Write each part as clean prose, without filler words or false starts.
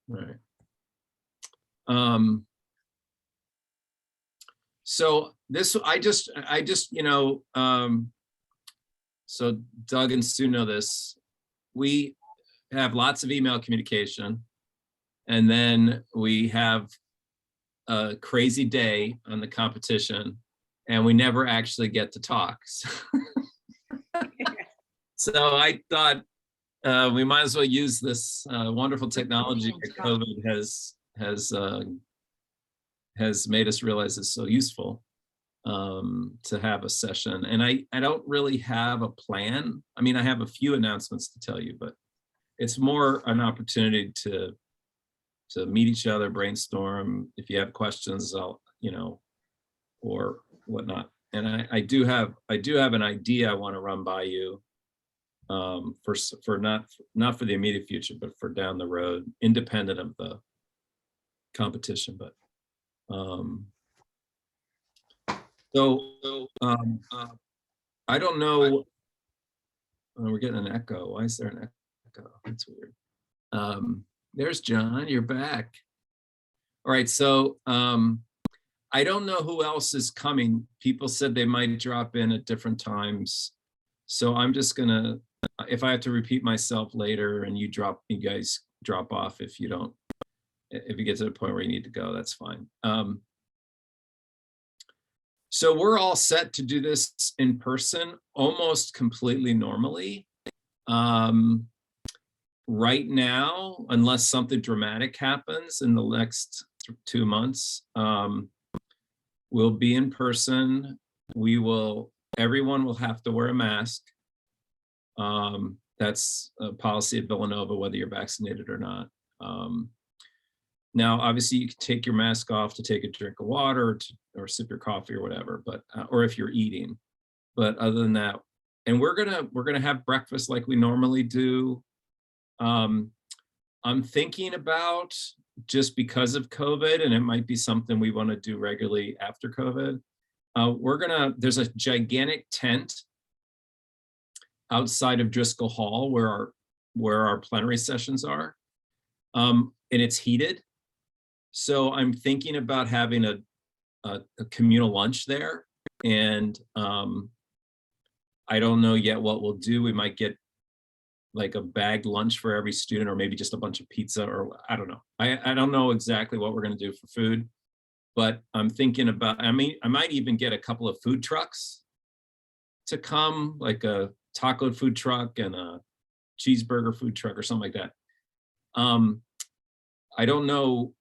Right. So this, I just, so Doug and Sue know this. We have lots of email communication, and then we have a crazy day on the competition, and we never actually get to talk. So I thought we might as well use this wonderful technology that COVID has made us realize is so useful, to have a session. And I don't really have a plan. I mean, I have a few announcements to tell you, but it's more an opportunity to meet each other, brainstorm. If you have questions, I'll, or whatnot. And I do have an idea I want to run by you, for not for the immediate future, but for down the road, independent of the competition. But I don't know. We're getting an echo. Why is there an echo? That's weird. There's John. You're back. All right. So I don't know who else is coming. People said they might drop in at different times. So I'm just gonna, if I have to repeat myself later and you guys drop off if you get to the point where you need to go, that's fine. So we're all set to do this in person, almost completely normally. Right now, unless something dramatic happens in the next 2 months, we'll be in person. Everyone will have to wear a mask. That's a policy at Villanova, whether you're vaccinated or not. Now, obviously, you can take your mask off to take a drink of water or sip your coffee or whatever, but or if you're eating. But other than that, and we're gonna have breakfast like we normally do. I'm thinking about, just because of COVID, and it might be something we want to do regularly after COVID. There's a gigantic tent outside of Driscoll Hall where our plenary sessions are, and it's heated. So I'm thinking about having a communal lunch there, and I don't know yet what we'll do. We might get like a bagged lunch for every student, or maybe just a bunch of pizza, or I don't know. I don't know exactly what we're going to do for food, but I'm thinking about, I might even get a couple of food trucks to come, like a taco food truck and a cheeseburger food truck or something like that. I don't know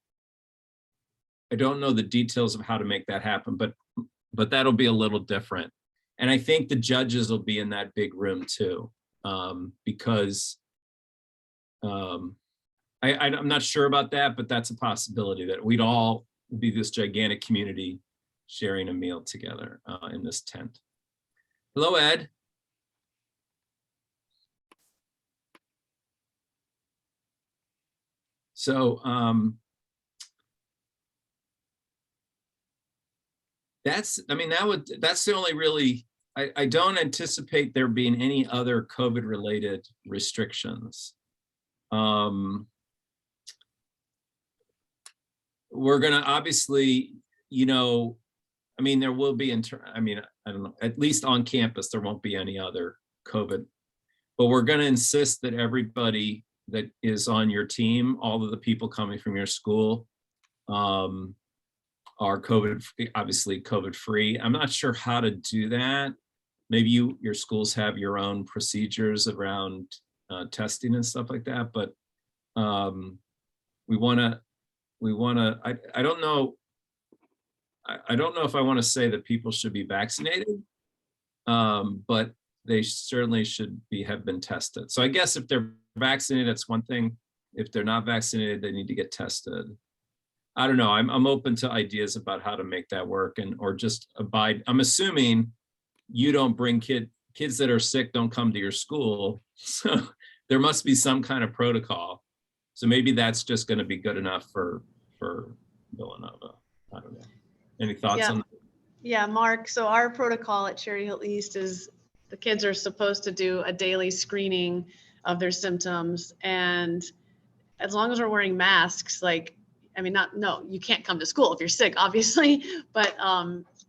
the details of how to make that happen, but that'll be a little different. And I think the judges will be in that big room too, because I'm not sure about that, but that's a possibility that we'd all be this gigantic community sharing a meal together in this tent. Hello, Ed. So that's the only really, I don't anticipate there being any other COVID related restrictions. We're gonna obviously, there will be, I don't know, at least on campus, there won't be any other COVID, but we're gonna insist that everybody that is on your team, all of the people coming from your school, are obviously COVID free. I'm not sure how to do that. Maybe your schools have your own procedures around testing and stuff like that, but we want to, I don't know if I want to say that people should be vaccinated, but they certainly should have been tested. So I guess if they're vaccinated, that's one thing. If they're not vaccinated, they need to get tested. I don't know. I'm open to ideas about how to make that work, or just abide. I'm assuming you don't bring kids that are sick don't come to your school. So there must be some kind of protocol. So maybe that's just going to be good enough for Villanova. I don't know. Any thoughts on that? Yeah, Mark. So our protocol at Cherry Hill East is the kids are supposed to do a daily screening of their symptoms, and as long as we're wearing masks, like, I mean, no, you can't come to school if you're sick, obviously, but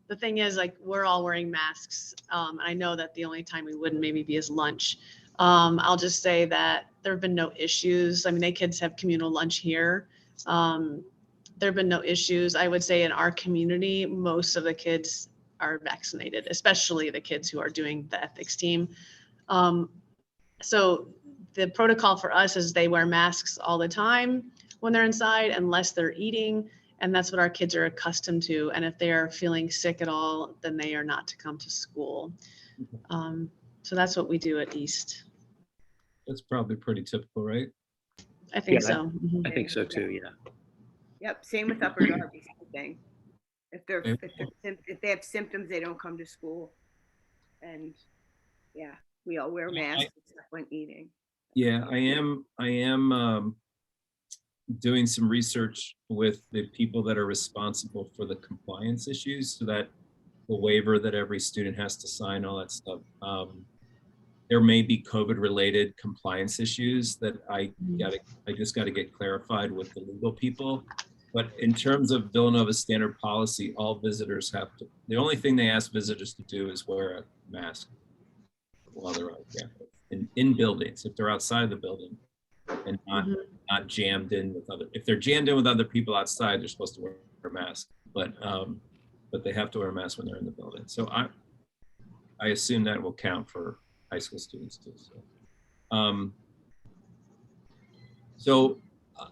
the thing is, like, we're all wearing masks. I know that the only time we wouldn't maybe be is lunch. I'll just say that there have been no issues. I mean, they kids have communal lunch here. There have been no issues. I would say in our community, most of the kids are vaccinated, especially the kids who are doing the ethics team. So the protocol for us is they wear masks all the time when they're inside, unless they're eating. And that's what our kids are accustomed to. And if they are feeling sick at all, then they are not to come to school. So that's what we do at East. That's probably pretty typical, right? I think Yeah, so. I think so too, yeah. Yep, same with Upper Darby, same thing. If Okay. if they have symptoms, they don't come to school. And yeah, we all wear masks except when eating. Yeah, I am doing some research with the people that are responsible for the compliance issues, so that the waiver that every student has to sign, all that stuff. There may be COVID-related compliance issues that I just got to get clarified with the legal people. But in terms of Villanova standard policy, all visitors have to, the only thing they ask visitors to do is wear a mask while they're on campus, in buildings. If they're outside of the building and not jammed in with other, if they're jammed in with other people outside, they're supposed to wear a mask. But they have to wear a mask when they're in the building. So I assume that will count for high school students too. So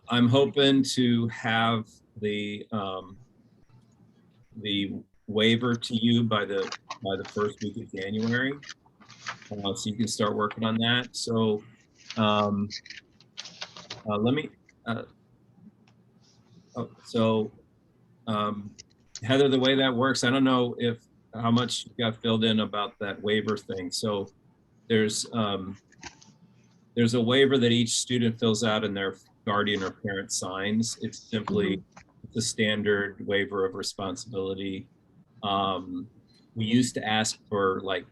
I'm hoping to have the waiver to you by the first week of January, so you can start working on that. So let me. Heather, the way that works, I don't know how much you got filled in about that waiver thing. So there's a waiver that each student fills out and their guardian or parent signs. It's simply the standard waiver of responsibility. We used to ask for like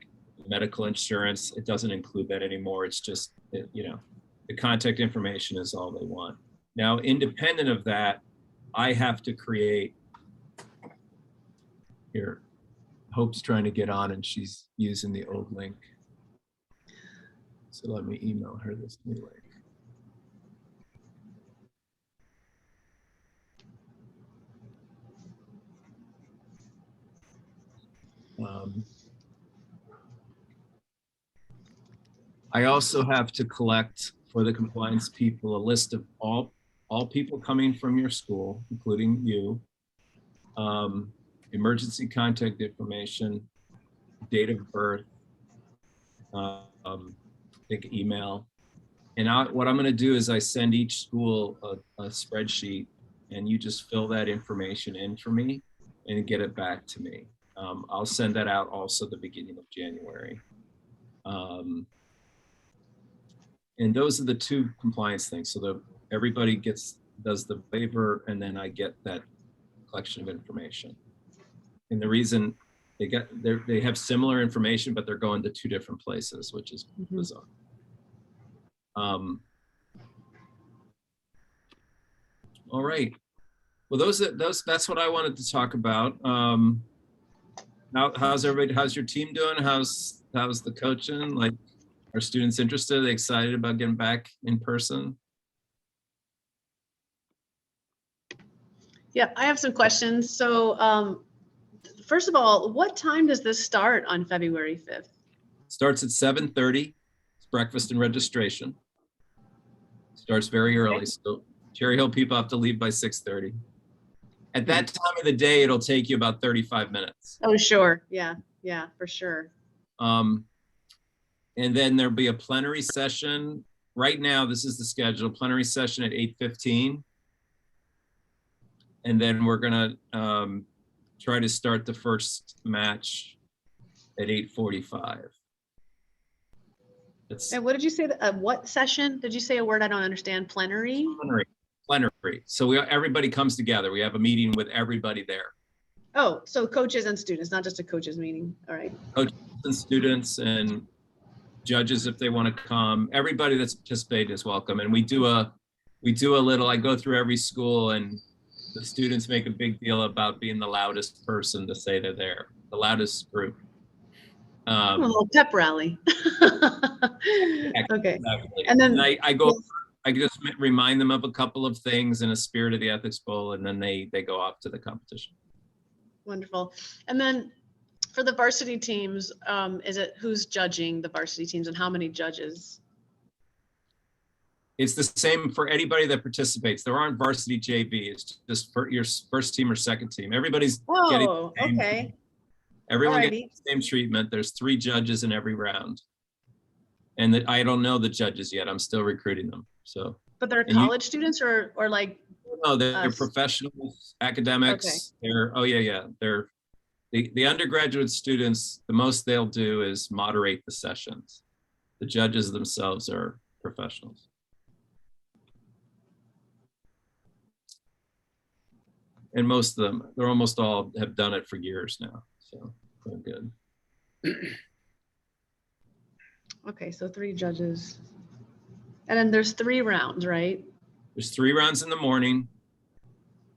medical insurance. It doesn't include that anymore. It's just, the contact information is all they want. Now, independent of that, I have to create, here, Hope's trying to get on and she's using the old link. So let me email her this new link. I also have to collect for the compliance people a list of all people coming from your school, including you, emergency contact information, date of birth, I think email. And what I'm going to do is I send each school a spreadsheet, and you just fill that information in for me and get it back to me. I'll send that out also the beginning of January. And those are the two compliance things. So everybody does the waiver, and then I get that collection of information. And the reason they have similar information, but they're going to two different places, which is bizarre. All right. Well, that's what I wanted to talk about. How's everybody? How's your team doing? How's the coaching? Like, are students interested? Are they excited about getting back in person? Yeah, I have some questions. So first of all, what time does this start on February 5th? Starts at 7:30. It's breakfast and registration. Starts very early. So Cherry Hill people have to leave by 6:30. At that time of the day, it'll take you about 35 minutes. Oh, sure. Yeah, for sure. And then there'll be a plenary session. Right now, this is the schedule, plenary session at 8:15. And then we're gonna try to start the first match at 8:45. And what did you say? What session? Did you say a word I don't understand? Plenary? Plenary. So everybody comes together. We have a meeting with everybody there. Oh, so coaches and students, not just a coaches meeting. All right. Coaches and students and judges if they want to come. Everybody that's participating is welcome. And we do we do a little, I go through every school and the students make a big deal about being the loudest person to say they're there, the loudest group. A little pep rally. Okay. Exactly. And then I just remind them of a couple of things in a spirit of the Ethics Bowl, and then they go off to the competition. wonderful. And then for the varsity teams, is it who's judging the varsity teams and how many judges? It's the same for anybody that participates. There aren't varsity JV. It's just for your first team or second team. Everybody's getting the same okay. treatment. Everyone Alrighty. gets the same treatment. There's 3 judges in every round. And I don't know the judges yet. I'm still recruiting them. So, But they're college students or like? no, they're us? professionals, academics. They're, they're the undergraduate students. The most they'll do is moderate the sessions. The judges themselves are professionals. And most of them, they're almost all have done it for years now. So they're good. Okay, so 3 judges. And then there's 3 rounds, right? There's 3 rounds in the morning.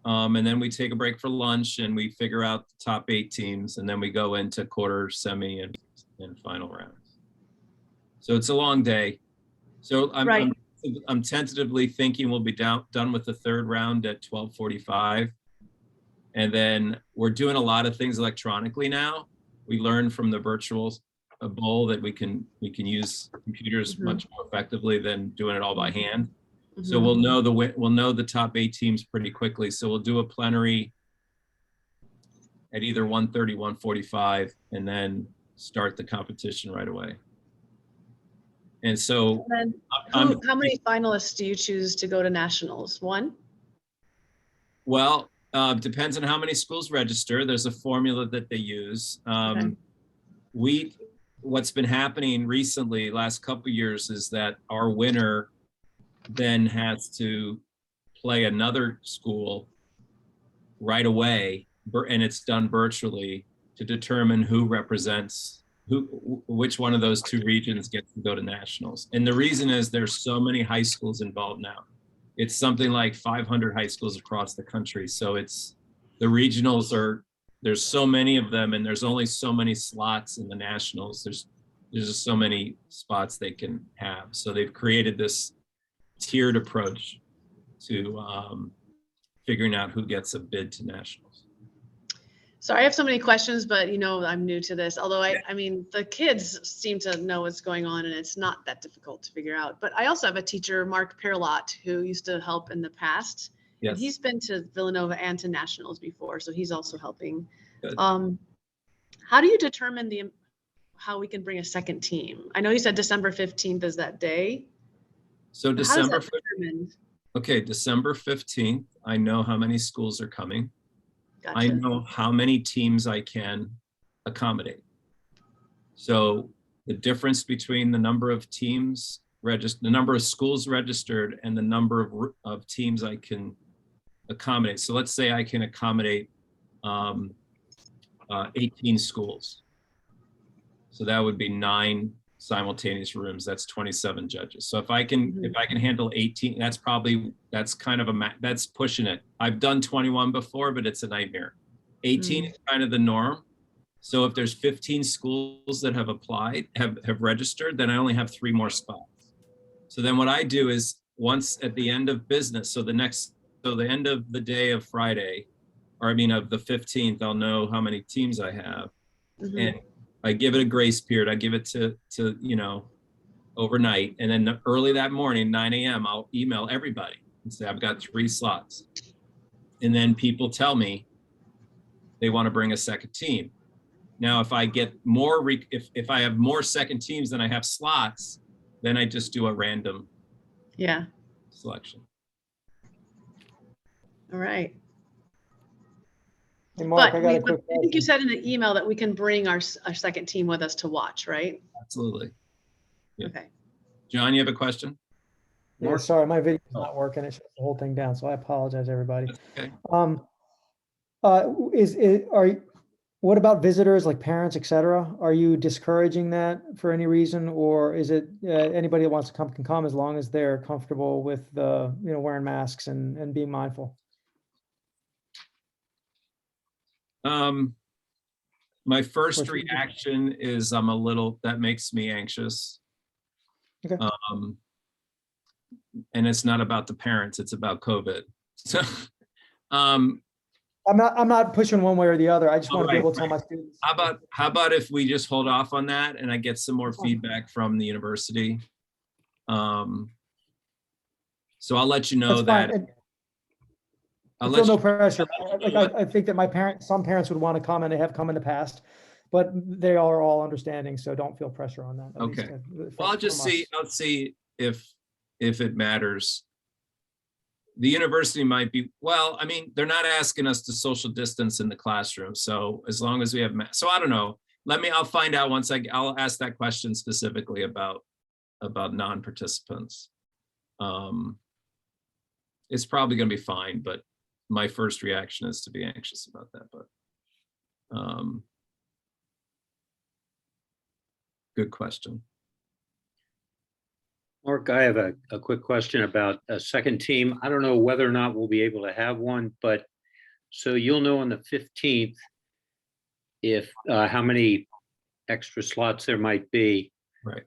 And then we take a break for lunch and we figure out the top 8 teams. And then we go into quarter, semi, and final rounds. So it's a long day. So I'm tentatively thinking we'll be done with the 3rd round at 12:45. And then we're doing a lot of things electronically now. We learned from the virtual bowl that we can use computers much more effectively than doing it all by hand. So we'll know the top 8 teams pretty quickly. So we'll do a plenary at either 1:30, 1:45, and then start the competition right away. And so, And then how many finalists do you choose to go to nationals? 1? Well, depends on how many schools register. There's a formula that they use. What's been happening recently, last couple of years, is that our winner then has to play another school right away, and it's done virtually to determine who represents which one of those 2 regions gets to go to nationals. And the reason is there's so many high schools involved now. It's something like 500 high schools across the country. So the regionals there's so many of them and there's only so many slots in the nationals. There's just so many spots they can have. So they've created this tiered approach to figuring out who gets a bid to nationals. Sorry, I have so many questions, but I'm new to this. Although I mean, the kids seem to know what's going on and it's not that difficult to figure out. But I also have a teacher, Mark Perlott, who used to help in the past. Yes. And he's been to Villanova and to nationals before, so he's also helping. Good. How do you determine how we can bring a second team? I know you said December 15th is that day. So December 15th. Okay, December 15th, I know how many schools are coming. Gotcha. I know how many teams I can accommodate. So the difference between the number of teams registered, the number of schools registered, and the number of teams I can accommodate. So let's say I can accommodate 18 schools. So that would be 9 simultaneous rooms. That's 27 judges. So if I can handle 18, that's kind of that's pushing it. I've done 21 before, but it's a nightmare. 18 is kind of the norm. So if there's 15 schools that have applied, have registered, then I only have 3 more spots. So then what I do is once at the end of business, so the end of the day of Friday, or of the 15th, I'll know how many teams I have. And I give it a grace period. I give it to overnight. And then early that morning, 9 a.m., I'll email everybody and say, I've got 3 slots. And then people tell me they want to bring a second team. Now, if I get more, if I have more second teams than I have slots, then I just do a random selection. All right. Hey, Mark, I got a quick I think you said in the email that we can bring our second team with us to watch, right? Absolutely. Yeah. Okay. John, you have a question? Yeah, sorry, my video's not working. It shuts the whole thing down, so I apologize, everybody. Okay. What about visitors like parents, et cetera? Are you discouraging that for any reason? Or is it anybody that wants to come can come as long as they're comfortable with the, wearing masks and being mindful? My first Or should we just- reaction is that makes me anxious. Okay. And it's not about the parents, it's about COVID. So, I'm not pushing one way or the other. I just want to be Right, able to tell my students. how about if we just hold off on that and I get some more That's fine. feedback from the university? So I'll let you know That's fine. that. And I'll I feel let no you, pressure. I think that some parents would want to come and they have come in the past, but they are all understanding. So don't feel pressure on that. At least, Okay. from well, I'll see if it matters. The university might be, well, I mean, they're not asking us to social distance in the classroom. So as long as we have, so I don't know. I'll find out once I'll ask that question specifically about non-participants. It's probably going to be fine, but my first reaction is to be anxious about that. But good question. Mark, I have a quick question about a second team. I don't know whether or not we'll be able to have one, but so you'll know on the 15th if how many extra slots there might be. Right.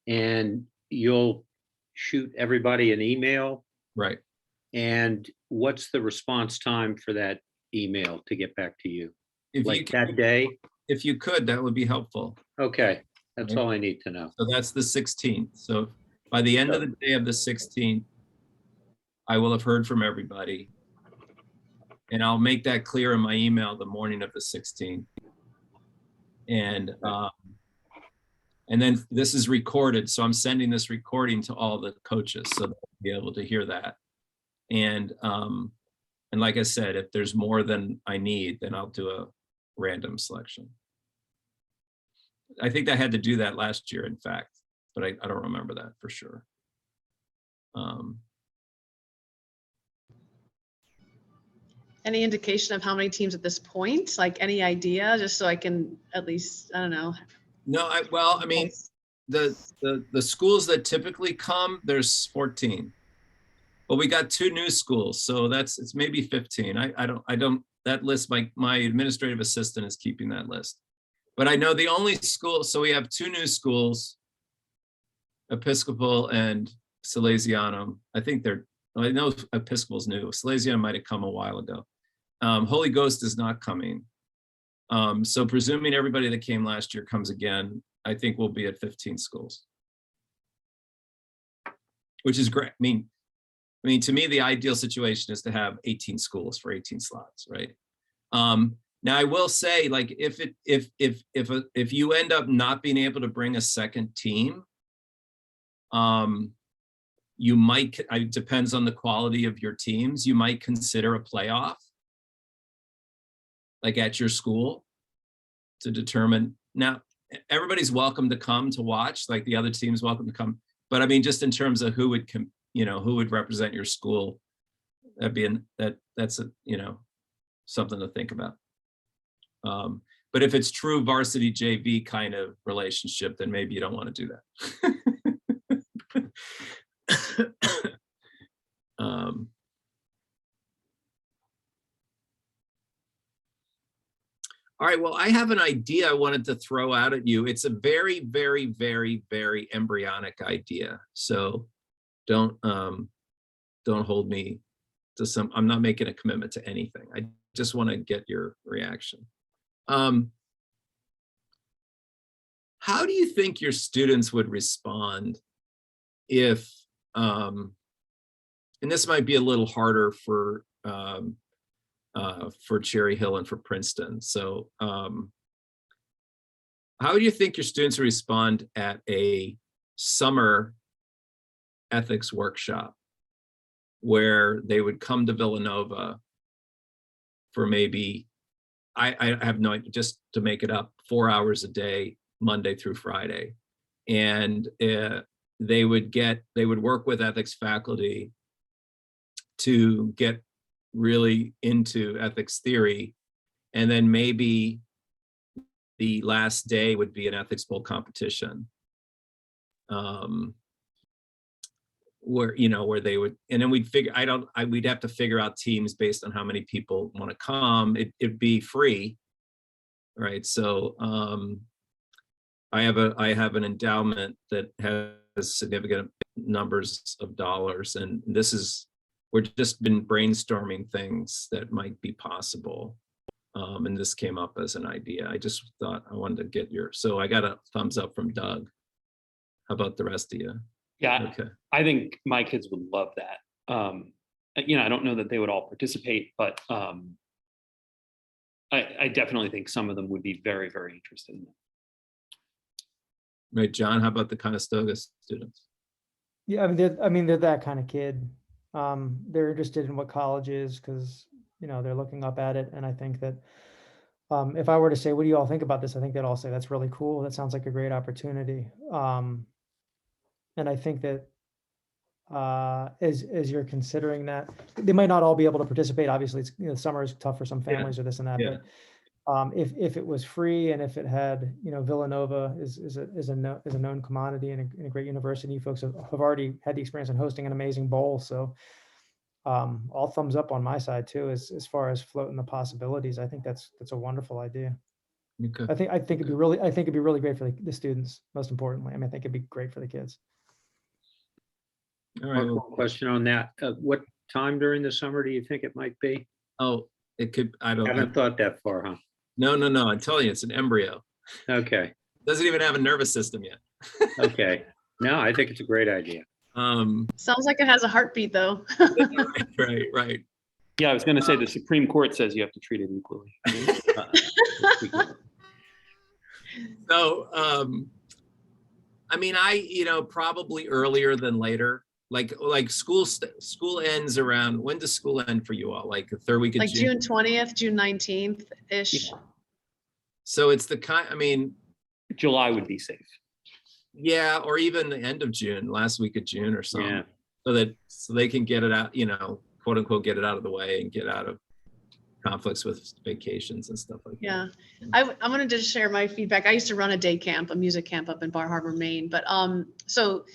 And you'll shoot everybody an email. Right. And what's the response time for that email to get back to you? If you Like could, that day? if you could, that would be helpful. Okay, that's Right. all I need to know. So that's the 16th. So by the end of the day of the 16th, I will have heard from everybody. And I'll make that clear in my email the morning of the 16th. And then this is recorded. So I'm sending this recording to all the coaches so they'll be able to hear that. And like I said, if there's more than I need, then I'll do a random selection. I think I had to do that last year, in fact, but I don't remember that for sure. Any indication of how many teams at this point? Like any idea, just so I can at least, I don't know. No, I mean, the schools that typically come, there's 14. But we got 2 new schools, so it's maybe 15. I don't that list, my administrative assistant is keeping that list. But I know the only school, so we have 2 new schools, Episcopal and Salesianum. I know Episcopal's new. Salesianum might have come a while ago. Holy Ghost is not coming. So presuming everybody that came last year comes again, I think we'll be at 15 schools, which is great. I mean, to me, the ideal situation is to have 18 schools for 18 slots, right? Now, I will say, like, if you end up not being able to bring a second team, you might. It depends on the quality of your teams. You might consider a playoff, like at your school, to determine. Now, everybody's welcome to come to watch. Like the other team's welcome to come. But I mean, just in terms of who would represent your school, that's something to think about. But if it's true varsity JV kind of relationship, then maybe you don't want to do that. All right, well, I have an idea I wanted to throw out at you. It's a very, very, very, very embryonic idea. So don't hold me to I'm not making a commitment to anything. I just want to get your reaction. How do you think your students would respond if, and this might be a little harder for Cherry Hill and for Princeton. So how do you think your students would respond at a summer ethics workshop where they would come to Villanova for maybe, I have no idea, just to make it up, 4 hours a day, Monday through Friday. And they would work with ethics faculty to get really into ethics theory, and then maybe the last day would be an ethics bowl competition. Where, you know, where they would, and then we'd figure, we'd have to figure out teams based on how many people want to come. It'd be free, right? So I have an endowment that has significant numbers of dollars, and we're just been brainstorming things that might be possible. And this came up as an idea. I just thought I wanted to get so I got a thumbs up from Doug. How about the rest of you? Yeah, Okay. I think my kids would love that. You know, I don't know that they would all participate, but I definitely think some of them would be very, very interested in it. Right, John, how about the Conestoga students? Yeah, I mean, they're that kind of kid. They're interested in what college is because, you know, they're looking up at it. And I think that if I were to say, what do you all think about this? I think they'd all say, that's really cool. That sounds like a great opportunity. And I think that as you're considering that, they might not all be able to participate. Obviously, it's, you know, summer is tough for some families or this and that. Yeah. But if it was free and if it had, you know, Villanova is a known commodity and a great university, you folks have already had the experience in hosting an amazing bowl. So all thumbs up on my side too, as far as floating the possibilities. I think that's a wonderful idea. Okay. I think it'd be really great for the students, most importantly. I mean, I think it'd be great for the kids. All right. One Well, question on that. What time during the summer do you think it might be? oh, it could, I don't Haven't know. thought that far, huh? No. I'm telling you, it's an embryo. Okay, Doesn't even have a nervous system yet. okay. No, I think it's a great idea. Sounds like it has a heartbeat though. Right. Yeah, I was going to say the Supreme Court says you have to treat it equally. So, I mean, you know, probably earlier than later. Like school ends around, when does school end for you all? Like the third week of Like June? June 20th, June 19th ish. Yeah. So it's I mean, July would be safe. yeah, or even the end of June, last week of June or something. Yeah. So they can get it out, you know, quote unquote, get it out of the way and get out of conflicts with vacations and stuff like that. Yeah, I'm gonna just share my feedback. I used to run a day camp, a music camp up in Bar Harbor, Maine. But so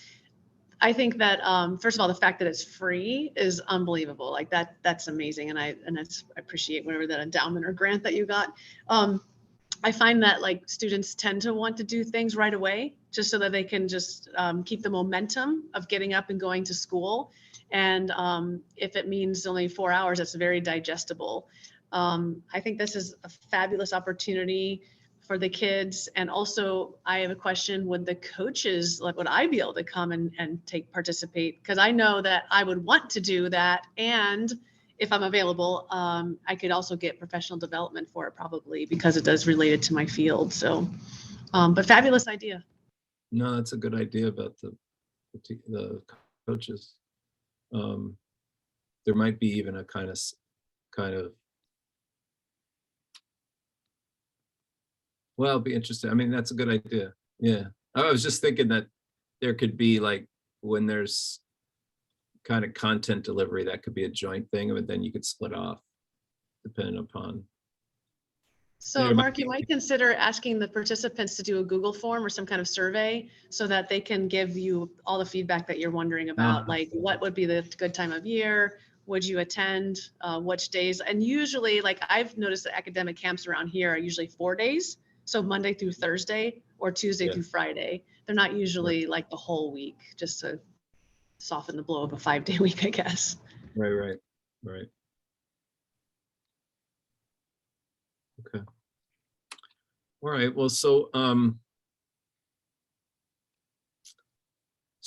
I think that first of all, the fact that it's free is unbelievable. Like that's amazing, and I appreciate whatever that endowment or grant that you got. I find that like students tend to want to do things right away, just so that they can just keep the momentum of getting up and going to school. And if it means only 4 hours, that's very digestible. I think this is a fabulous opportunity for the kids. And also I have a question, would the coaches, like, would I be able to come and participate? Because I know that I would want to do that. And if I'm available, I could also get professional development for it probably, because it does relate it to my field. So, but fabulous idea. No, that's a good idea about the coaches. There might be even a kind of, well, it'd be interesting. I mean, that's a good idea. Yeah. I was just thinking that there could be like, when there's kind of content delivery, that could be a joint thing, but then you could split off depending upon. So Yeah, Mark, you might consider asking the participants to do a Google form or some kind of survey so that they can give you all the feedback that you're wondering about, like what would be the good time of year? Would you attend? Which days? And usually, like I've noticed that academic camps around here are usually 4 days. So Monday through Thursday or Tuesday through Friday. They're not usually like the whole week, just to soften the blow of a 5-day week, I guess. Right. Okay. All right. Well, so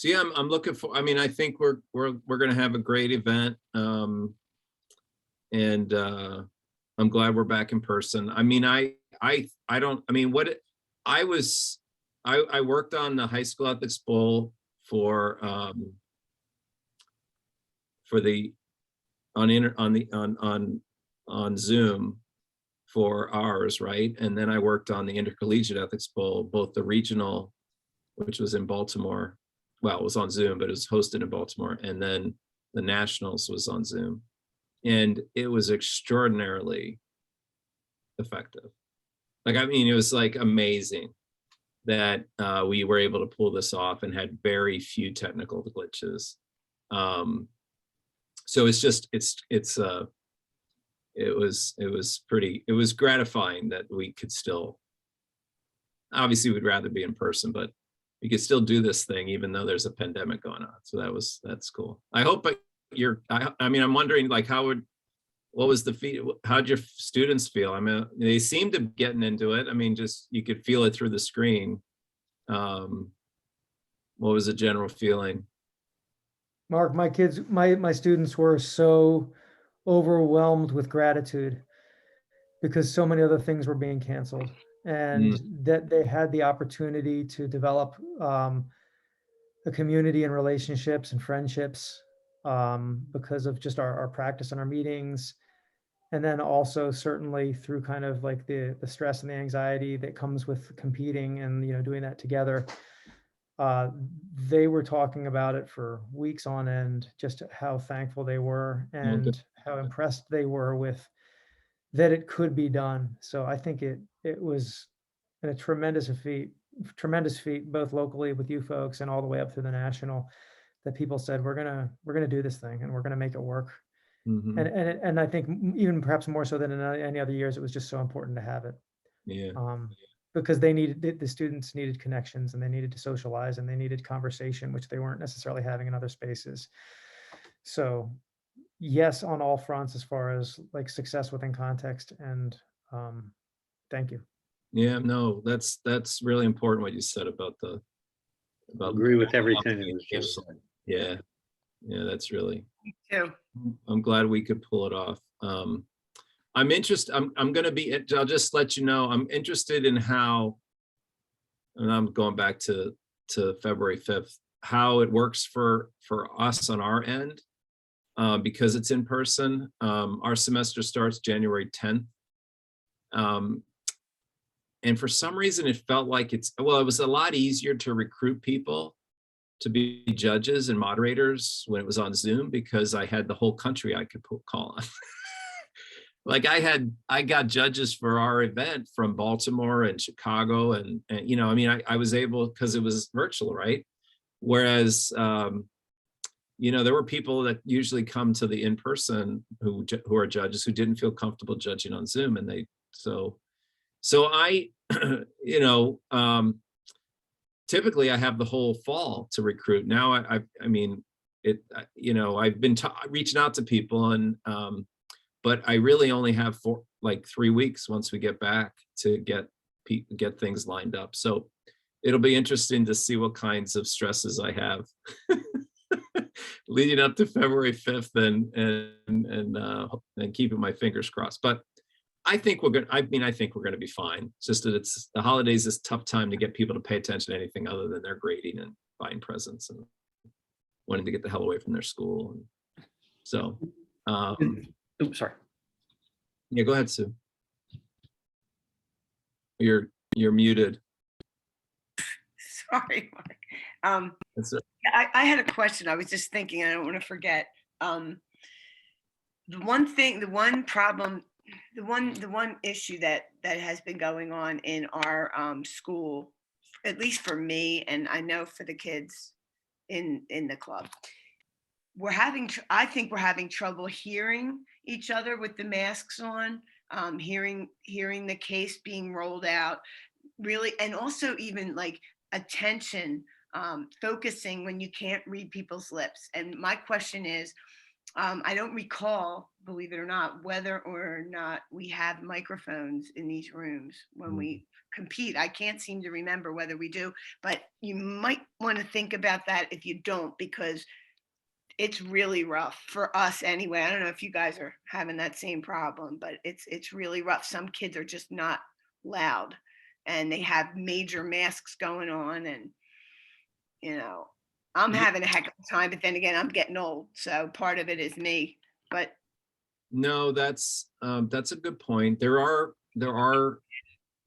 yeah, I'm looking for. I mean, I think we're going to have a great event, and I'm glad we're back in person. I mean, I don't. I mean, I worked on the high school ethics bowl on Zoom for ours, right? And then I worked on the intercollegiate ethics bowl, both the regional, which was in Baltimore. Well, it was on Zoom, but it was hosted in Baltimore. And then the nationals was on Zoom. And it was extraordinarily effective. Like, I mean, it was like amazing that we were able to pull this off and had very few technical glitches. So it's just, it was gratifying that we could still, obviously we'd rather be in person, but we could still do this thing even though there's a pandemic going on. So that's cool. I hope I mean, I'm wondering like what was the how'd your students feel? I mean, they seemed to be getting into it. I mean, just, you could feel it through the screen. What was the general feeling? Mark, my students were so overwhelmed with gratitude because so many other things were being canceled, and that they had the opportunity to develop a community and relationships and friendships because of just our practice and our meetings. And then also certainly through kind of like the stress and the anxiety that comes with competing and, you know, doing that together. They were talking about it for weeks on end, just how thankful they were and how impressed they were with that it could be done. So I think it was a tremendous feat, both locally with you folks and all the way up through the national, that people said, we're gonna do this thing and we're gonna make it work. Mhm. And I think even perhaps more so than in any other years, it was just so important to have it. Yeah. Because the students needed connections and they needed to socialize and they needed conversation, which they weren't necessarily having in other spaces. So yes, on all fronts, as far as like success within context, and thank you. Yeah, no, that's really important what you said about Agree with everything that was just said. Yeah, that's really, Me too. I'm glad we could pull it off. I'm interested, I'm gonna be, I'll just let you know, I'm interested in how, and I'm going back to February 5th, how it works for us on our end, because it's in person. Our semester starts January 10th. And for some reason, it felt like it was a lot easier to recruit people to be judges and moderators when it was on Zoom, because I had the whole country I could call on. Like I got judges for our event from Baltimore and Chicago, and you know, I mean, I was able, because it was virtual, right? Whereas, you know, there were people that usually come to the in-person who are judges who didn't feel comfortable judging on Zoom, and so I, you know, typically I have the whole fall to recruit. Now I mean, you know, I've been reaching out to people, and but I really only have 3 weeks once we get back to get things lined up. So it'll be interesting to see what kinds of stresses I have leading up to February 5th, and keeping my fingers crossed. But I think we're good. I mean, I think we're going to be fine. It's just that it's the holidays is a tough time to get people to pay attention to anything other than their grading and buying presents and wanting to get the hell away from their school. And so, Oops, sorry. yeah, go ahead, Sue. You're muted. Sorry, Mark. I had a question. I was just thinking, I don't want to forget. The one problem, the one issue that has been going on in our school, at least for me, and I know for the kids in the club, I think we're having trouble hearing each other with the masks on, hearing the case being rolled out, really, and also even like attention, focusing when you can't read people's lips. And my question is, I don't recall, believe it or not, whether or not we have microphones in these rooms when we compete. I can't seem to remember whether we do, but you might want to think about that if you don't, because it's really rough for us anyway. I don't know if you guys are having that same problem, but it's really rough. Some kids are just not loud and they have major masks going on, and you know, I'm having a heck of a time, but then again, I'm getting old, so part of it is me. But no, that's a good point. There are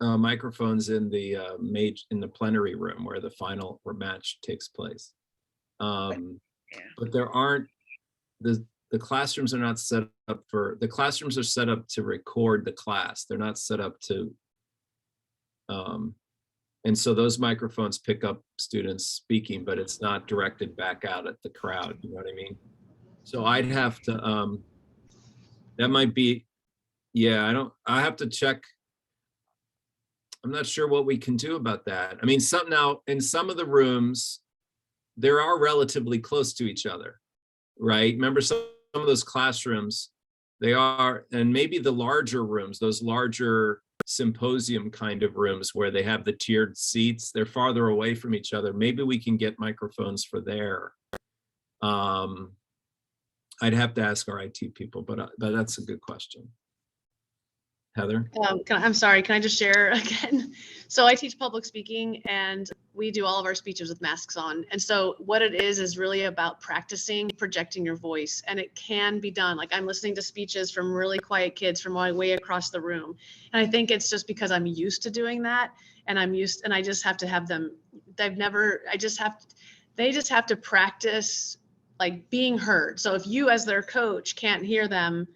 microphones in the plenary room where the final match takes place. But there aren't, the classrooms are not set up the classrooms are set up to record the class. They're not set up to And so those microphones pick up students speaking, but it's not directed back out at the crowd, you know what I mean? So I'd have to, that might be, yeah, I have to check. I'm not sure what we can do about that. I mean, now in some of the rooms, they are relatively close to each other, right? Remember some of those classrooms, they are, and maybe the larger rooms, those larger symposium kind of rooms where they have the tiered seats, they're farther away from each other. Maybe we can get microphones for there. I'd have to ask our IT people, but that's a good question. Heather? I'm sorry, can I just share again? So I teach public speaking and we do all of our speeches with masks on. And so what it is really about practicing projecting your voice, and it can be done. Like I'm listening to speeches from really quiet kids from way across the room. And I think it's just because I'm used to doing that, and I just have to have them, they just have to practice like being heard. So if you as their coach can't hear them,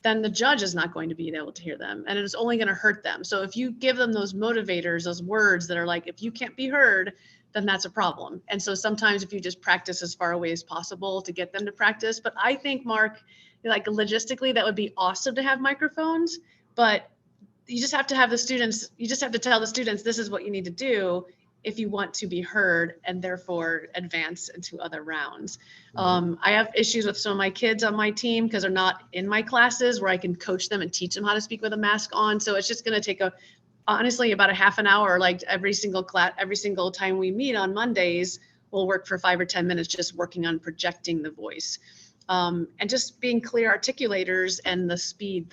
then the judge is not going to be able to hear them, and it's only going to hurt them. So if you give them those motivators, those words that are like, if you can't be heard, then that's a problem. And so sometimes if you just practice as far away as possible to get them to practice. But I think, Mark, like logistically, that would be awesome to have microphones, but you just have to have the students, you just have to tell the students, this is what you need to do if you want to be heard and therefore advance into other rounds. I have issues with some of my kids on my team because they're not in my classes where I can coach them and teach them how to speak with a mask on. So it's just going to take honestly about a half an hour, like every single time we meet on Mondays, we'll work for 5 or 10 minutes just working on projecting the voice, and just being clear articulators, and the speed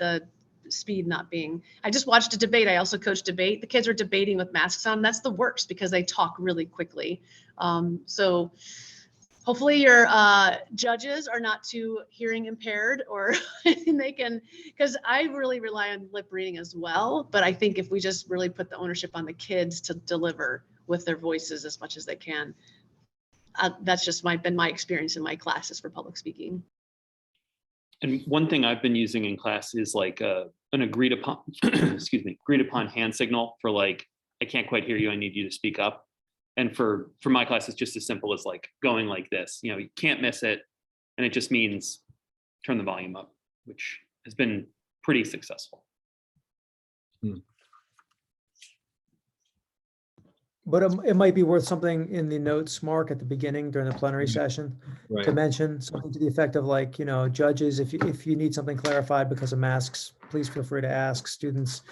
not being. I just watched a debate. I also coach debate. The kids are debating with masks on. That's the worst because they talk really quickly. So hopefully your judges are not too hearing impaired, or they can, because I really rely on lip reading as well. But I think if we just really put the ownership on the kids to deliver with their voices as much as they can, that's just been my experience in my classes for public speaking. And one thing I've been using in class is like an agreed upon, agreed upon hand signal for like, I can't quite hear you, I need you to speak up. And for my class, it's just as simple as like going like this, you can't miss it. And it just means turn the volume up, which has been pretty successful. But it might be worth something in the notes, Mark, at the beginning during the plenary session Right. to mention something to the effect of like, judges, if you need something clarified because of masks, please feel free to ask. Students,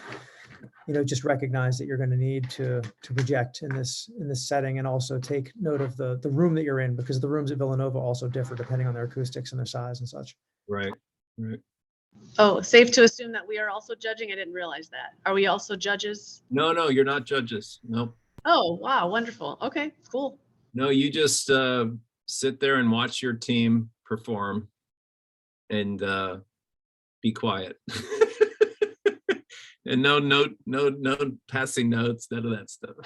just recognize that you're going to need to project in this setting, and also take note of the room that you're in, because the rooms at Villanova also differ depending on their acoustics and their size and such. Right. Oh, safe to assume that we are also judging? I didn't realize that. Are we also judges? No, you're not judges. Nope. Oh, wow. Wonderful. Okay, cool. No, you just sit there and watch your team perform and be quiet. And no passing notes, none of that stuff.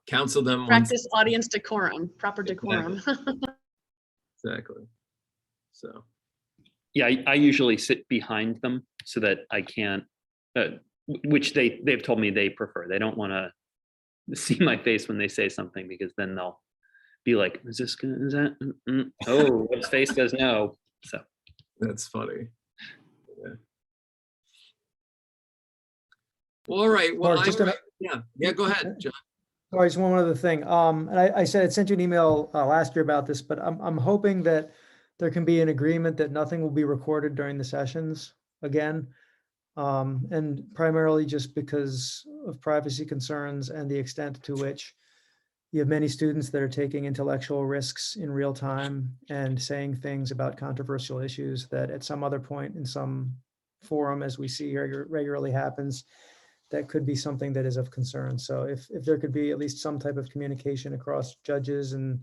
Counsel them. Practice audience decorum, proper decorum. Exactly. So. Yeah, I usually sit behind them so that I can't, which they've told me they prefer. They don't want to see my face when they say something, because then they'll be like, is that? Oh, his face says no. So that's funny. Yeah. Well, all right. Well, yeah, go ahead, John. Sorry, just one other thing. And I said I sent you an email last year about this, but I'm hoping that there can be an agreement that nothing will be recorded during the sessions again. And primarily just because of privacy concerns and the extent to which you have many students that are taking intellectual risks in real time and saying things about controversial issues that at some other point in some forum, as we see here regularly happens, that could be something that is of concern. So if there could be at least some type of communication across judges and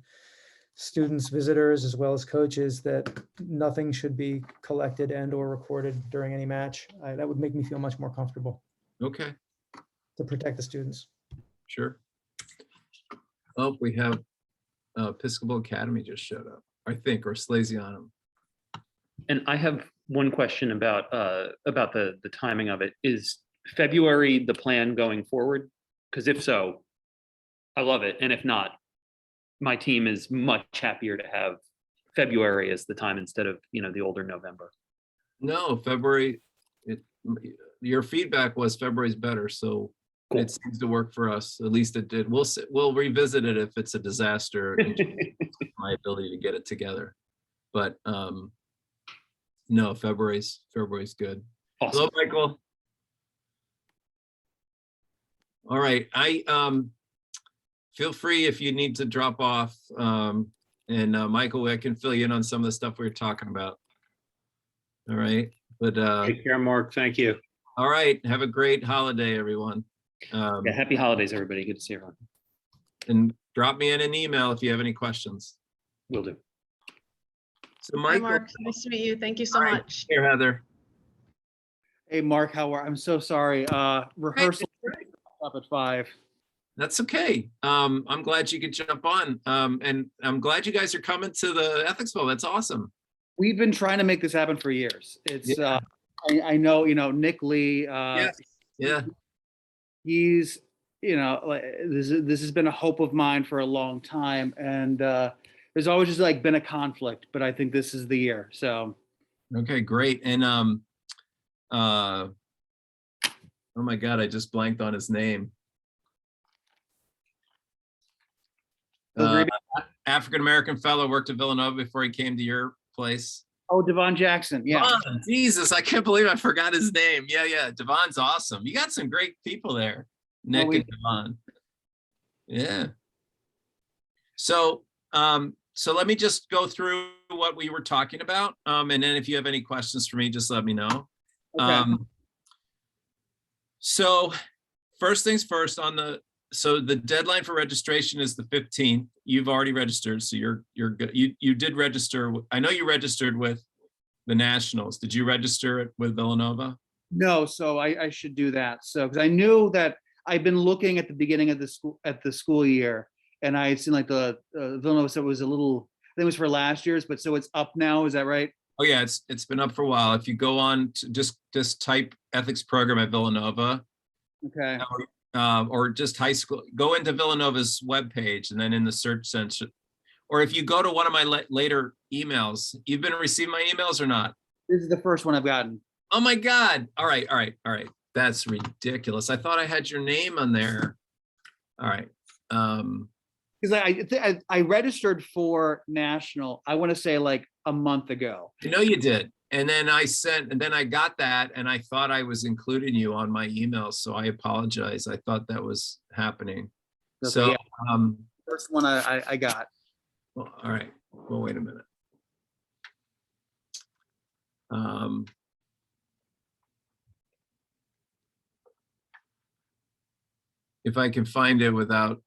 students, visitors, as well as coaches, that nothing should be collected and or recorded during any match, that would make me feel much more comfortable. Okay. To protect the students. Sure. Oh, we have Episcopal Academy just showed up, I think, or Slasianum. And I have one question about the timing of it. February the plan going forward? Because if so, I love it. And if not, my team is much happier to have February as the time instead of, the older November. No, February, your feedback was February's better, so Cool. it seems to work for us. At least it did. We'll revisit it if it's a disaster in terms of my ability to get it together. But no, February's good. Awesome. Hello, Michael. All right, feel free if you need to drop off. And Michael, I can fill you in on some of the stuff we were talking about. All right, but Take care, Mark. Thank you. all right, have a great holiday, everyone. Yeah, happy holidays, everybody. Good to see everyone. And drop me in an email if you have any questions. Will do. So Hi, Michael, Mark. Nice to meet you. Thank you so All right. much. here, Heather. Hey, Mark, how are, I'm so sorry. Rehearsal up at 5. That's okay. I'm glad you could jump on. And I'm glad you guys are coming to the Ethics Bowl. That's awesome. We've been trying to make this happen for years. It's, Yeah. I know, Nick Lee, Yeah. he's, like, this has been a hope of mine for a long time. And there's always just like been a conflict, but I think this is the year. So. Okay, great. And oh my God, I just blanked on his name. African-American fellow, worked at Villanova before he came to your place. Oh, Devon Jackson. Yeah. Devon, Jesus, I can't believe I forgot his name. Yeah. Devon's awesome. You got some great people there, Nick and Devon. Yeah. So, so let me just go through what we were talking about. And then if you have any questions for me, just let me know. Okay. So first things first, so the deadline for registration is the 15th. You've already registered, so you're good. You did register. I know you registered with the Nationals. Did you register with Villanova? No, so I should do that. So, because I knew that I've been looking at the beginning of the school year, and I had seen like the Villanova said it was a little, I think it was for last year's, but so it's up now. Is that right? Oh yeah, it's been up for a while. If you go on to just type ethics program at Villanova, Okay. or just high school, go into Villanova's webpage and then in the search section, or if you go to one of my later emails, you've been receiving my emails or not? This is the first one I've gotten. Oh my God. All right. That's ridiculous. I thought I had your name on there. All right. Because I registered for National, I want to say like a month ago. I know you did. And then I got that and I thought I was including you on my email. So I apologize. I thought that was happening. So, yeah, first one I got. well, all right. Well, wait a minute. If I can find it without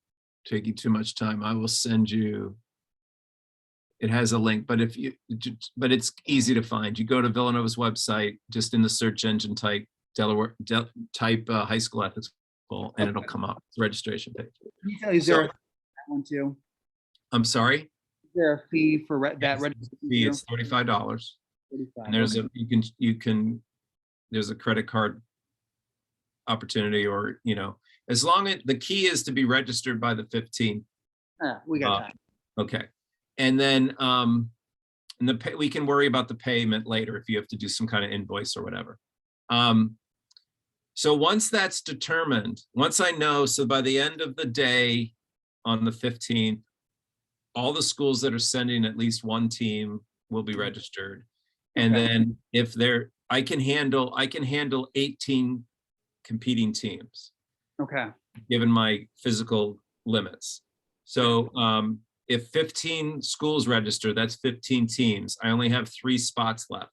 taking too much time, I will send you. It has a link, but but it's easy to find. You go to Villanova's website, just in the search engine, type high school ethics bowl, and it'll come up. It's the registration page. Is there that one too? I'm sorry. Is there a fee for that registration? Fee is $35. And there's there's a credit card opportunity, or as long as the key is to be registered by the 15th. We got time. Okay. And then we can worry about the payment later if you have to do some kind of invoice or whatever. So once that's determined, once I know, so by the end of the day on the 15th, all the schools that are sending at least one team will be registered. And then if I can handle 18 competing teams. Okay. Given my physical limits. So if 15 schools register, that's 15 teams. I only have 3 spots left.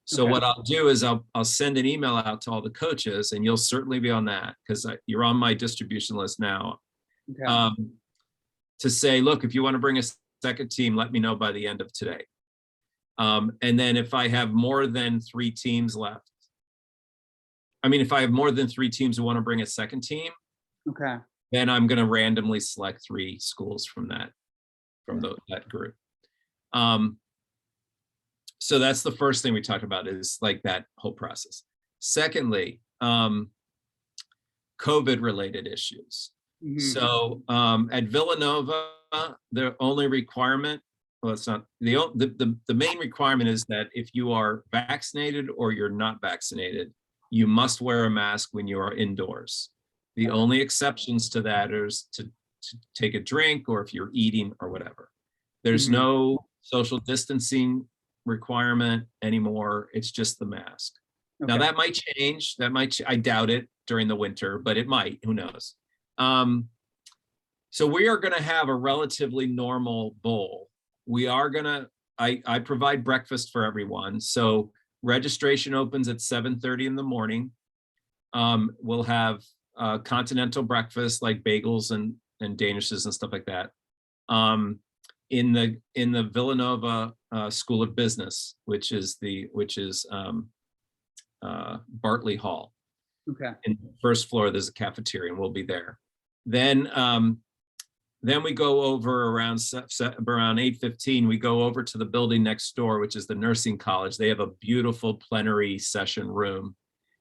So what I'll do is I'll send an email out to all the coaches, and you'll certainly be on that because you're on my distribution list now. Okay. To say, look, if you want to bring a second team, let me know by the end of today. And then if I have more than 3 teams left, if I have more than 3 teams who want to bring a second team, Okay. then I'm going to randomly select 3 schools from that group. So that's the first thing we talked about, is like that whole process. Secondly, COVID-related issues. Mhm. So at Villanova, the only requirement, well, it's not, the main requirement is that if you are vaccinated or you're not vaccinated, you must wear a mask when you are indoors. The only exceptions to that is to take a drink or if you're eating or whatever. There's Mhm. no social distancing requirement anymore. It's just the mask. Now Okay. that might change. I doubt it during the winter, but it might. Who knows? So we are going to have a relatively normal bowl. We are going to. I provide breakfast for everyone. So registration opens at 7:30 in the morning. We'll have continental breakfast like bagels and danishes and stuff like that. In the Villanova School of Business, which is Bartley Hall. Okay. In the first floor, there's a cafeteria, and we'll be there. Then we go over around 8:15. We go over to the building next door, which is the nursing college. They have a beautiful plenary session room,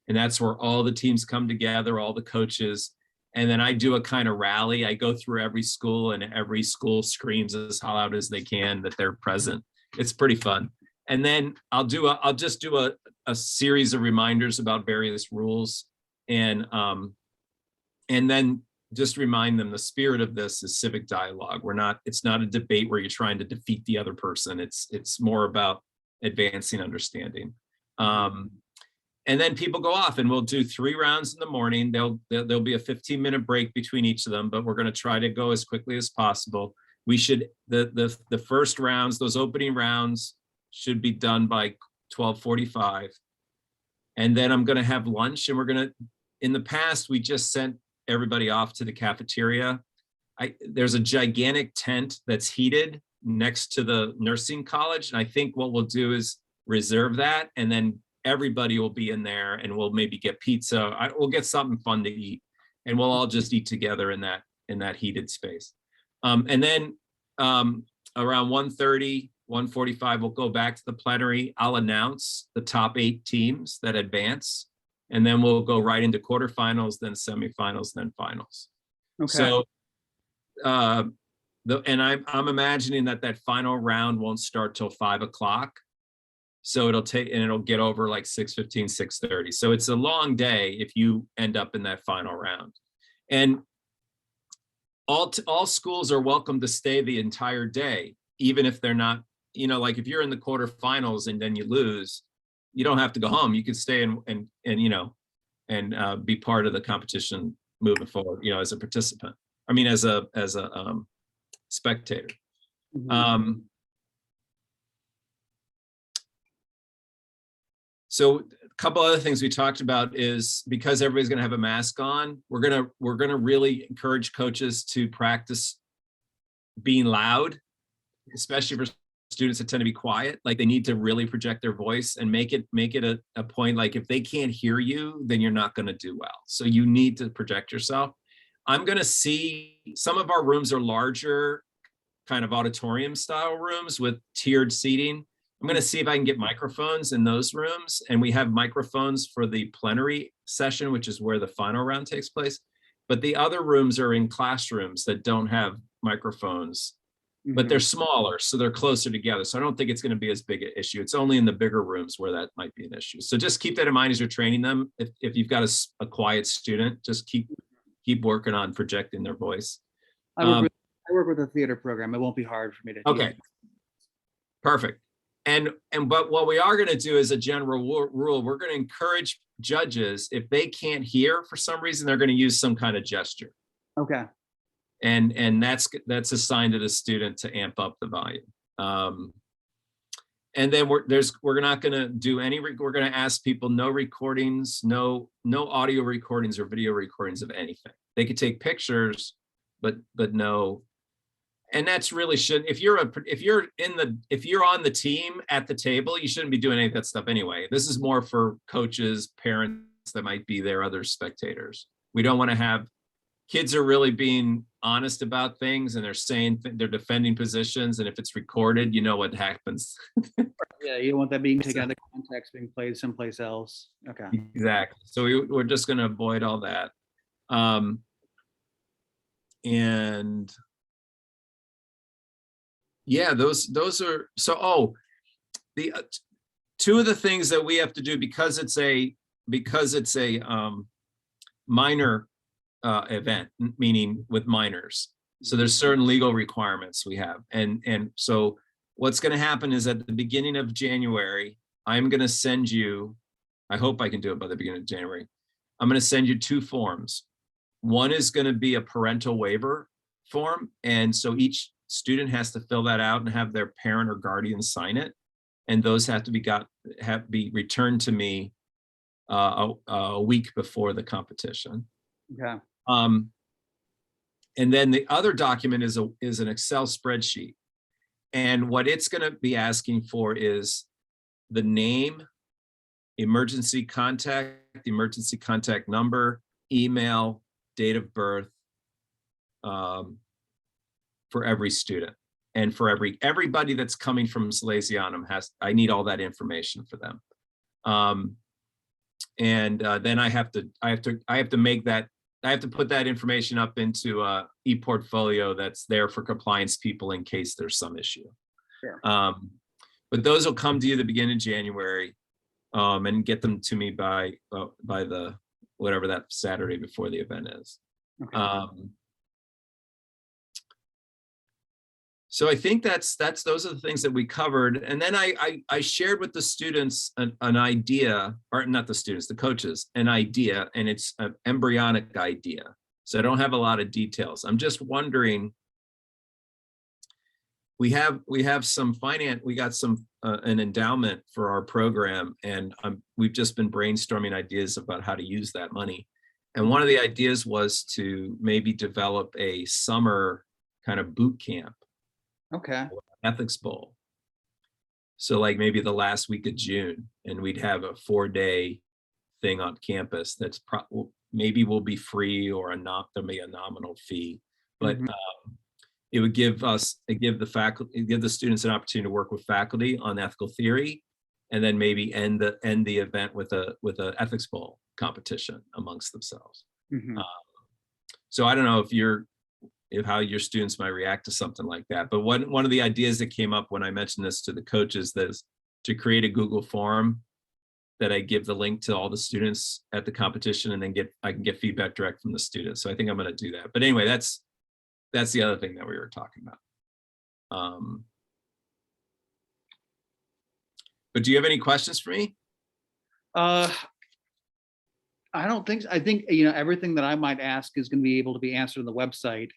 and that's where all the teams come together, all the coaches. And then I do a kind of rally. I go through every school, and every school screams as loud as they can that they're present. It's pretty fun. And then I'll just do a series of reminders about various rules, and then just remind them the spirit of this is civic dialogue. It's not a debate where you're trying to defeat the other person. It's more about advancing understanding. And then people go off, and we'll do 3 rounds in the morning. There'll be a 15-minute break between each of them, but we're going to try to go as quickly as possible. We should, the first rounds, those opening rounds should be done by 12:45. And then I'm going to have lunch, and in the past, we just sent everybody off to the cafeteria. There's a gigantic tent that's heated next to the nursing college. And I think what we'll do is reserve that, and then everybody will be in there, and we'll maybe get pizza. We'll get something fun to eat, and we'll all just eat together in that heated space. And then around 1:30, 1:45, we'll go back to the plenary. I'll announce the top 8 teams that advance, and then we'll go right into quarterfinals, then semifinals, then finals. Okay. So, I'm imagining that final round won't start till 5 o'clock. So it'll get over like 6:15, 6:30. So it's a long day if you end up in that final round. And all schools are welcome to stay the entire day, even if they're not, like if you're in the quarterfinals and then you lose, you don't have to go home. You can stay and be part of the competition moving forward, as a participant. I mean, as a spectator. Mhm. So a couple other things we talked about is, because everybody's going to have a mask on, we're going to really encourage coaches to practice being loud, especially for students that tend to be quiet. Like, they need to really project their voice and make it a point. Like, if they can't hear you, then you're not going to do well. So you need to project yourself. I'm going to see some of our rooms are larger, kind of auditorium style rooms with tiered seating. I'm going to see if I can get microphones in those rooms, and we have microphones for the plenary session, which is where the final round takes place. But the other rooms are in classrooms that don't have microphones, but they're smaller, so they're closer together. So I don't think it's going to be as big an issue. It's only in the bigger rooms where that might be an issue. So just keep that in mind as you're training them. If you've got a quiet student, just keep working on projecting their voice. I work with a theater program. It won't be hard for me to. Okay. Perfect. But what we are going to do as a general rule, we're going to encourage judges, if they can't hear for some reason, they're going to use some kind of gesture. Okay. And that's assigned to the student to amp up the volume. And then we're not going to do we're going to ask people no recordings, no audio recordings or video recordings of anything. They could take pictures, but no. And that's really if you're on the team at the table, you shouldn't be doing any of that stuff anyway. This is more for coaches, parents that might be there, other spectators. We don't want to have kids are really being honest about things, and they're saying they're defending positions. And if it's recorded, you know what happens. Yeah, you don't want that being taken out of context, being played someplace else. Okay. Exactly. So we're just going to avoid all that. And yeah, those are, so, oh, the two of the things that we have to do because it's a minor event, meaning with minors. So there's certain legal requirements we have. And so what's going to happen is at the beginning of January, I'm going to send you, I hope I can do it by the beginning of January. I'm going to send you 2 forms. One is going to be a parental waiver form. And so each student has to fill that out and have their parent or guardian sign it. And those have to be returned to me a week before the competition. Okay. And then the other document is an Excel spreadsheet. And what it's going to be asking for is the name, emergency contact number, email, date of birth, for every student. And for everybody that's coming from Salesianum I need all that information for them. Then I have to make that, I have to put that information up into a e-portfolio that's there for compliance people in case there's some issue. Sure. But those will come to you the beginning of January, and get them to me by the whatever that Saturday before the event is. Okay. So I think those are the things that we covered. And then I shared with the students an idea, or not the students, the coaches, an idea, and it's an embryonic idea. So I don't have a lot of details. I'm just wondering, we have some finance, we got some an endowment for our program, and we've just been brainstorming ideas about how to use that money. And one of the ideas was to maybe develop a summer kind of boot camp. Okay. Ethics Bowl. So like maybe the last week of June, and we'd have a 4-day thing on campus that's maybe will be free, or there'll be a nominal fee, but it would give the students an opportunity to work with faculty on ethical theory, and then maybe end the event with a Ethics Bowl competition amongst themselves. So I don't know how your students might react to something like that. But one of the ideas that came up when I mentioned this to the coaches is to create a Google form that I give the link to all the students at the competition, and then I can get feedback direct from the students. So I think I'm going to do that. But anyway, that's the other thing that we were talking about. But do you have any questions for me? I don't think so. I think, you know, everything that I might ask is going to be able to be answered on the website.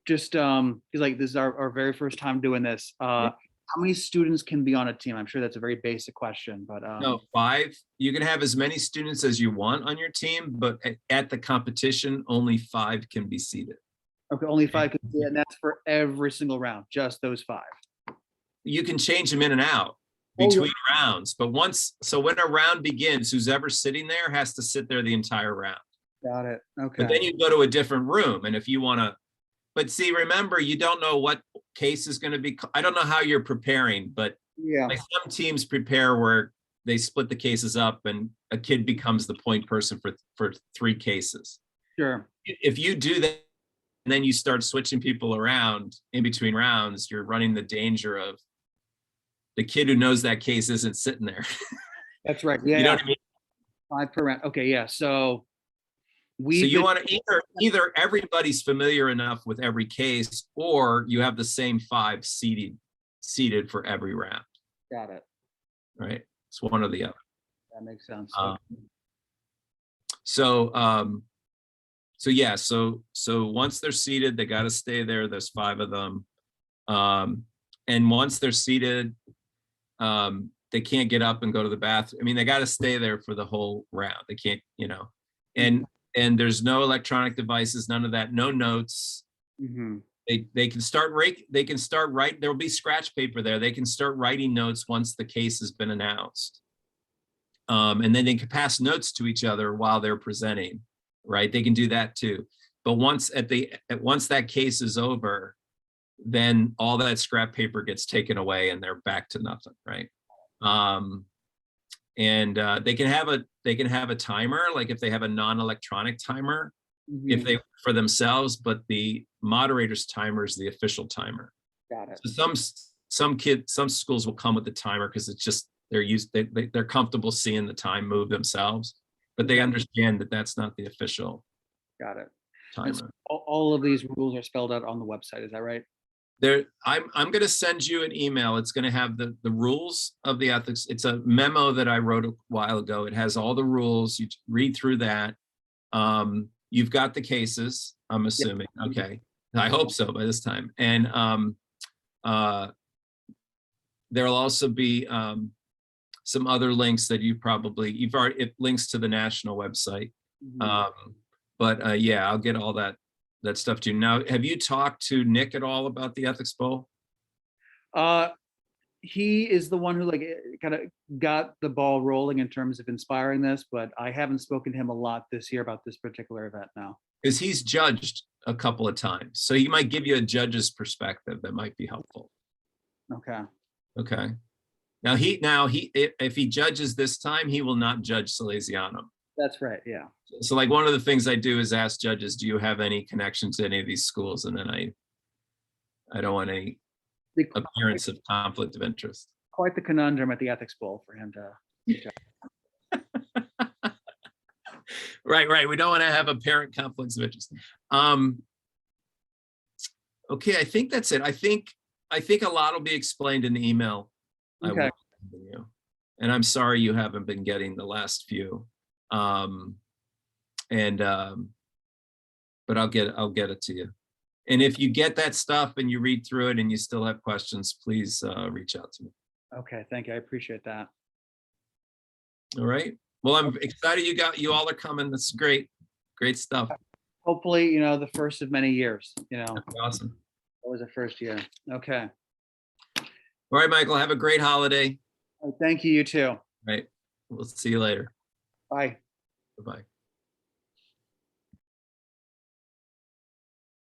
Just because like this is our very first time doing this. How many students can be on a team? I'm sure that's a very basic question, but no, 5. You can have as many students as you want on your team, but at the competition, only 5 can be seated. okay, only 5 can be, and that's for every single round, just those 5. You can change them in and out Oh, yeah. between rounds, but when a round begins, who's ever sitting there has to sit there the entire round. Got it. Okay. But then you go to a different room, and if you want to, but see, remember, you don't know what case is going to be. I don't know how you're preparing, but Yeah. like some teams prepare where they split the cases up, and a kid becomes the point person for 3 cases. Sure. If you do that, and then you start switching people around in between rounds, you're running the danger of the kid who knows that case isn't sitting there. That's right. Yeah. You know what I mean? 5 per round. Okay. Yeah. So So you been- want to either everybody's familiar enough with every case, or you have the same 5 seated for every round, Got it. right? It's one or the other. That makes sense. So yeah, so once they're seated, they got to stay there. There's 5 of them. And once they're seated, they can't get up and go to the bathroom. I mean, they got to stay there for the whole round. They can't, and there's no electronic devices, none of that, no notes. They can start writing. There'll be scratch paper there. They can start writing notes once the case has been announced. And then they can pass notes to each other while they're presenting, right? They can do that too. But once that case is over, then all that scrap paper gets taken away and they're back to nothing, right? And they can have they can have a timer, like if they have a non-electronic timer, if Mhm. they, for themselves, but the moderator's timer is the official timer. Got it. So some schools will come with the timer because it's just, they're comfortable seeing the time move themselves, but they Okay. understand that that's not the official Got it. And so timer. all of these rules are spelled out on the website. Is that right? I'm gonna send you an email. It's gonna have the rules of the ethics. It's a memo that I wrote a while ago. It has all the rules. You read through that. You've got the cases, I'm assuming. Okay. I hope so by this time. And there'll also be some other links that you've already, it links to the national website. Mhm. But yeah, I'll get all that stuff to you. Now, have you talked to Nick at all about the ethics bowl? He is the one who like kind of got the ball rolling in terms of inspiring this, but I haven't spoken to him a lot this year about this particular event now. Because he's judged a couple of times. So he might give you a judge's perspective that might be helpful. Okay. Okay. Now if he judges this time, he will not judge Salesianum. That's right. Yeah. So like one of the things I do is ask judges, do you have any connections to any of these schools? And then I don't want any The- appearance of conflict of interest. Quite the conundrum at the ethics bowl for him to. Right. We don't want to have apparent conflicts of interest. Okay, I think that's it. I think a lot will be explained in the email. I will Okay. send you. And I'm sorry you haven't been getting the last few. But I'll get it to you. And if you get that stuff and you read through it and you still have questions, please reach out to me. Okay. Thank you. I appreciate that. All right. Well, I'm excited you all are coming. That's great. Great stuff. Hopefully, the first of many years, Awesome. that was the first year. Okay. All right, Michael, have a great holiday. Thank you. You too. All right. We'll see you later. Bye. Bye-bye.